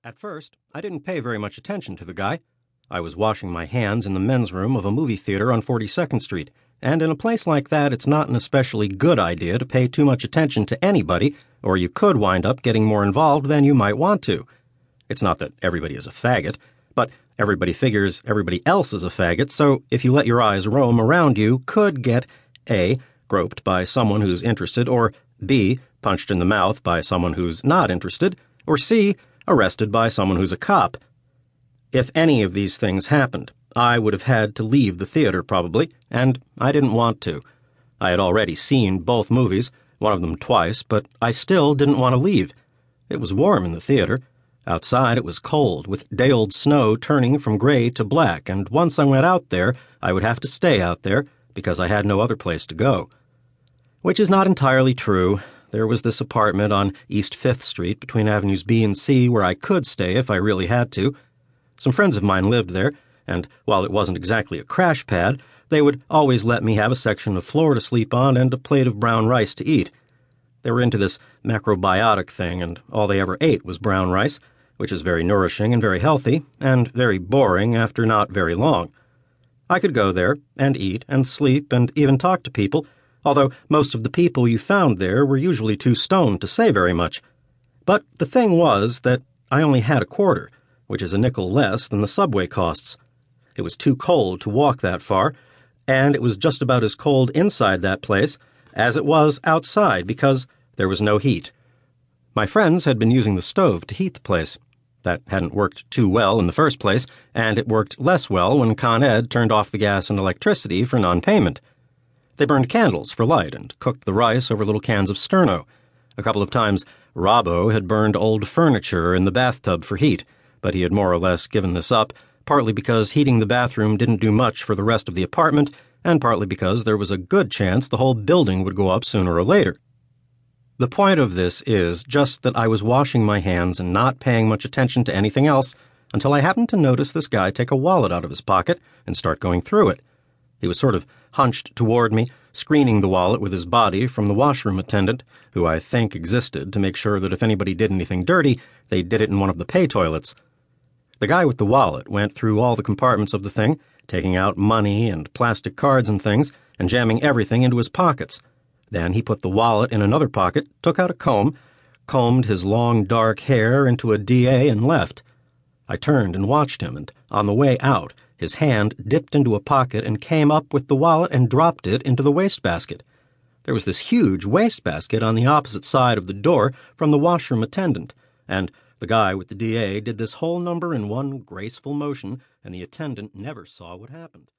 At first, I didn't pay very much attention to the guy. I was washing my hands in the men's room of a movie theater on 42nd Street, and in a place like that, it's not an especially good idea to pay too much attention to anybody, or you could wind up getting more involved than you might want to. It's not that everybody is a faggot, but everybody figures everybody else is a faggot, so if you let your eyes roam around, you could get A, groped by someone who's interested, or B, punched in the mouth by someone who's not interested, or C, arrested by someone who's a cop. If any of these things happened, I would have had to leave the theater probably, and I didn't want to. I had already seen both movies, one of them twice, but I still didn't want to leave. It was warm in the theater. Outside it was cold, with day-old snow turning from gray to black, and once I went out there, I would have to stay out there, because I had no other place to go. Which is not entirely true. There was this apartment on East 5th Street between Avenues B and C where I could stay if I really had to. Some friends of mine lived there, and while it wasn't exactly a crash pad, they would always let me have a section of floor to sleep on and a plate of brown rice to eat. They were into this macrobiotic thing, and all they ever ate was brown rice, which is very nourishing and very healthy, and very boring after not very long. I could go there and eat and sleep and even talk to people, although most of the people you found there were usually too stoned to say very much. But the thing was that I only had a quarter, which is a nickel less than the subway costs. It was too cold to walk that far, and it was just about as cold inside that place as it was outside because there was no heat. My friends had been using the stove to heat the place. That hadn't worked too well in the first place, and it worked less well when Con Ed turned off the gas and electricity for non-payment. They burned candles for light and cooked the rice over little cans of sterno. A couple of times, Robbo had burned old furniture in the bathtub for heat, but he had more or less given this up, partly because heating the bathroom didn't do much for the rest of the apartment, and partly because there was a good chance the whole building would go up sooner or later. The point of this is just that I was washing my hands and not paying much attention to anything else until I happened to notice this guy take a wallet out of his pocket and start going through it. He was sort of hunched toward me, screening the wallet with his body from the washroom attendant, who I think existed to make sure that if anybody did anything dirty, they did it in one of the pay toilets. The guy with the wallet went through all the compartments of the thing, taking out money and plastic cards and things, and jamming everything into his pockets. Then he put the wallet in another pocket, took out a comb, combed his long dark hair into a DA, and left. I turned and watched him, and on the way out, his hand dipped into a pocket and came up with the wallet and dropped it into the wastebasket. There was this huge wastebasket on the opposite side of the door from the washroom attendant, and the guy with the DA did this whole number in one graceful motion, and the attendant never saw what happened.